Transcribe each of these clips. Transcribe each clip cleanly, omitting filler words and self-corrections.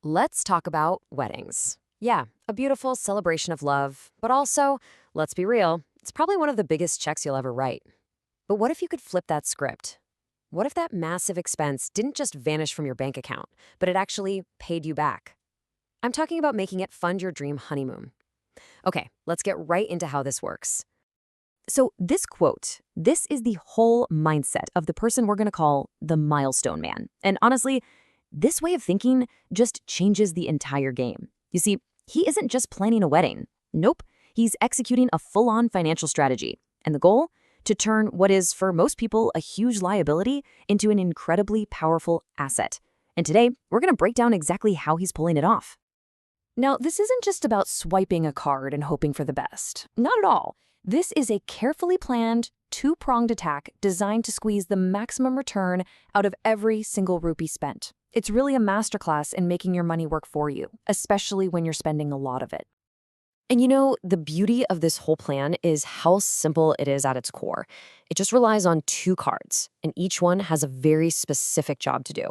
Let's talk about weddings. Yeah, a beautiful celebration of love, but also, let's be real, it's probably one of the biggest checks you'll ever write. But what if you could flip that script? What if that massive expense didn't just vanish from your bank account, but it actually paid you back? I'm talking about making it fund your dream honeymoon. Okay, let's get right into how this works. So, this quote, this is the whole mindset of the person we're going to call the Milestone Man. And honestly, this way of thinking just changes the entire game. You see, he isn't just planning a wedding. Nope, he's executing a full-on financial strategy. And the goal? To turn what is, for most people, a huge liability into an incredibly powerful asset. And today, we're going to break down exactly how he's pulling it off. Now, this isn't just about swiping a card and hoping for the best. Not at all. This is a carefully planned, two-pronged attack designed to squeeze the maximum return out of every single rupee spent. It's really a masterclass in making your money work for you, especially when you're spending a lot of it. And you know, the beauty of this whole plan is how simple it is at its core. It just relies on two cards, and each one has a very specific job to do.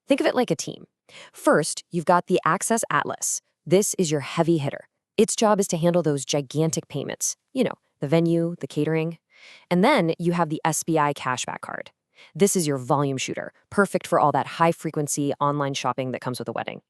Think of it like a team. First, you've got the Access Atlas. This is your heavy hitter. Its job is to handle those gigantic payments. You know, the venue, the catering. And then you have the SBI Cashback card. This is your volume shooter, perfect for all that high-frequency online shopping that comes with a wedding.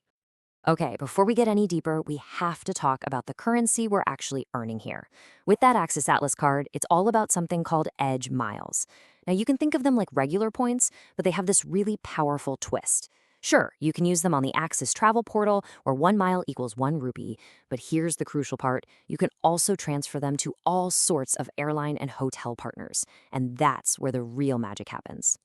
Okay, before we get any deeper, we have to talk about the currency we're actually earning here. With that Access Atlas card, it's all about something called Edge Miles. Now, you can think of them like regular points, but they have this really powerful twist. Sure, you can use them on the Access travel portal, where 1 mile equals 1 rupee, but here's the crucial part. You can also transfer them to all sorts of airline and hotel partners, and that's where the real magic happens.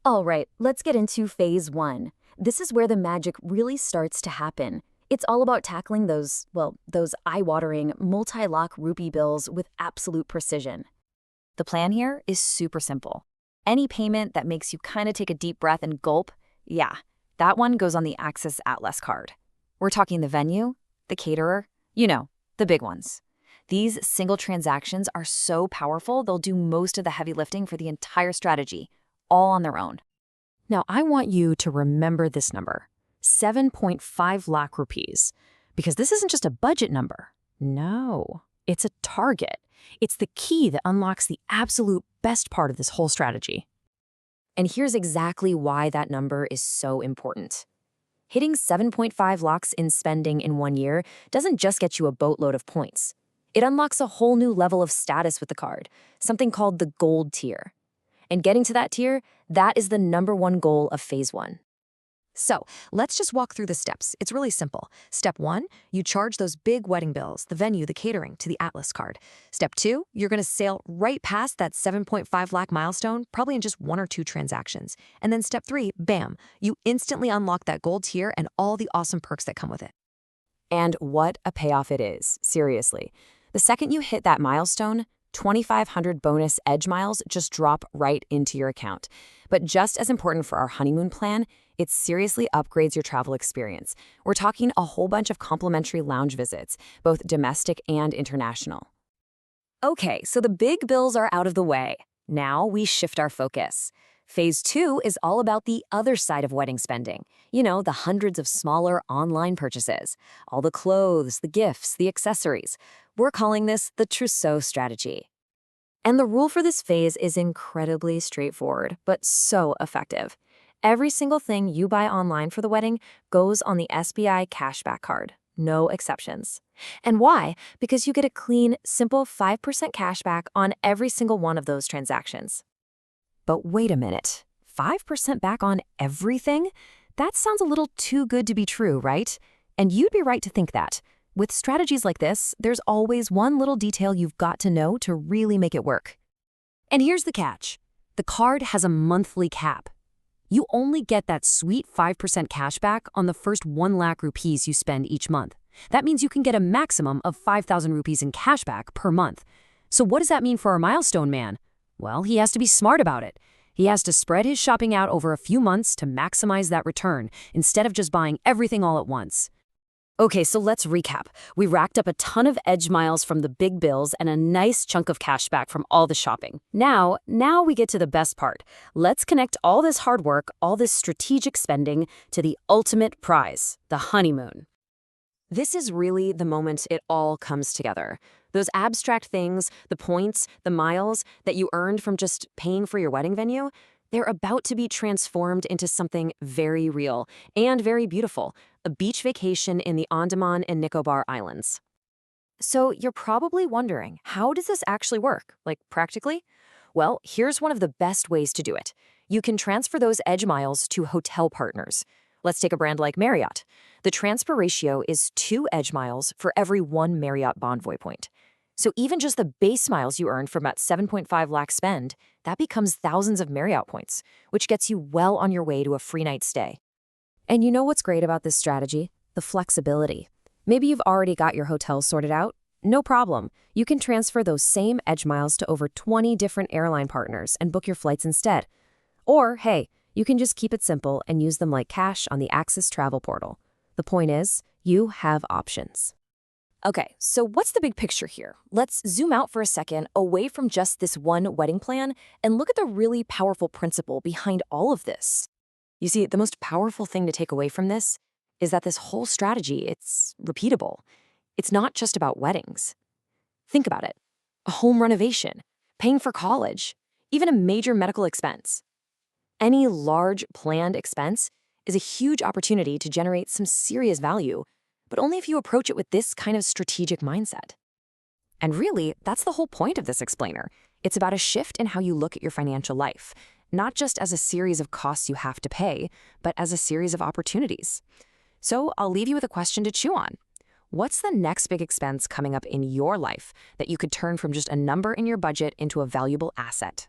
All right, let's get into phase one. This is where the magic really starts to happen. It's all about tackling those eye-watering, multi-lakh rupee bills with absolute precision. The plan here is super simple. Any payment that makes you kind of take a deep breath and gulp, yeah, that one goes on the Access Atlas card. We're talking the venue, the caterer, you know, the big ones. These single transactions are so powerful, they'll do most of the heavy lifting for the entire strategy, all on their own. Now, I want you to remember this number, 7.5 lakh rupees, because this isn't just a budget number. No, it's a target. It's the key that unlocks the absolute best part of this whole strategy. And here's exactly why that number is so important. Hitting 7.5 lakhs in spending in 1 year doesn't just get you a boatload of points. It unlocks a whole new level of status with the card, something called the gold tier. And getting to that tier, that is the #1 goal of phase one. So let's just walk through the steps. It's really simple. Step 1, you charge those big wedding bills, the venue, the catering, to the Atlas card. Step 2, you're going to sail right past that 7.5 lakh milestone, probably in just 1 or 2 transactions. And then step 3, bam, you instantly unlock that gold tier and all the awesome perks that come with it. And what a payoff it is, seriously. The second you hit that milestone, 2,500 bonus Edge Miles just drop right into your account. But just as important for our honeymoon plan, it seriously upgrades your travel experience. We're talking a whole bunch of complimentary lounge visits, both domestic and international. Okay, so the big bills are out of the way. Now we shift our focus. Phase 2 is all about the other side of wedding spending. You know, the hundreds of smaller online purchases. All the clothes, the gifts, the accessories. We're calling this the trousseau strategy. And the rule for this phase is incredibly straightforward, but so effective. Every single thing you buy online for the wedding goes on the SBI Cashback card. No exceptions. And why? Because you get a clean, simple 5% cashback on every single one of those transactions. But wait a minute, 5% back on everything? That sounds a little too good to be true, right? And you'd be right to think that. With strategies like this, there's always one little detail you've got to know to really make it work. And here's the catch. The card has a monthly cap. You only get that sweet 5% cashback on the first 1 lakh rupees you spend each month. That means you can get a maximum of 5,000 rupees in cashback per month. So what does that mean for our milestone man? Well, he has to be smart about it. He has to spread his shopping out over a few months to maximize that return, instead of just buying everything all at once. Okay, so let's recap. We racked up a ton of edge miles from the big bills and a nice chunk of cash back from all the shopping. Now we get to the best part. Let's connect all this hard work, all this strategic spending to the ultimate prize, the honeymoon. This is really the moment it all comes together. Those abstract things, the points, the miles that you earned from just paying for your wedding venue, they're about to be transformed into something very real and very beautiful, a beach vacation in the Andaman and Nicobar Islands. So you're probably wondering, how does this actually work, like practically? Well, here's one of the best ways to do it. You can transfer those edge miles to hotel partners. Let's take a brand like Marriott. The transfer ratio is 2 edge miles for every 1 Marriott Bonvoy point. So even just the base miles you earned from that 7.5 lakh spend, that becomes thousands of Marriott points, which gets you well on your way to a free night stay. And you know what's great about this strategy? The flexibility. Maybe you've already got your hotel sorted out. No problem. You can transfer those same edge miles to over 20 different airline partners and book your flights instead. Or, hey, you can just keep it simple and use them like cash on the Axis travel portal. The point is, you have options. Okay, so what's the big picture here? Let's zoom out for a second away from just this one wedding plan and look at the really powerful principle behind all of this. You see, the most powerful thing to take away from this is that this whole strategy, it's repeatable. It's not just about weddings. Think about it. A home renovation, paying for college, even a major medical expense. Any large planned expense is a huge opportunity to generate some serious value, but only if you approach it with this kind of strategic mindset. And really, that's the whole point of this explainer. It's about a shift in how you look at your financial life, not just as a series of costs you have to pay, but as a series of opportunities. So I'll leave you with a question to chew on. What's the next big expense coming up in your life that you could turn from just a number in your budget into a valuable asset?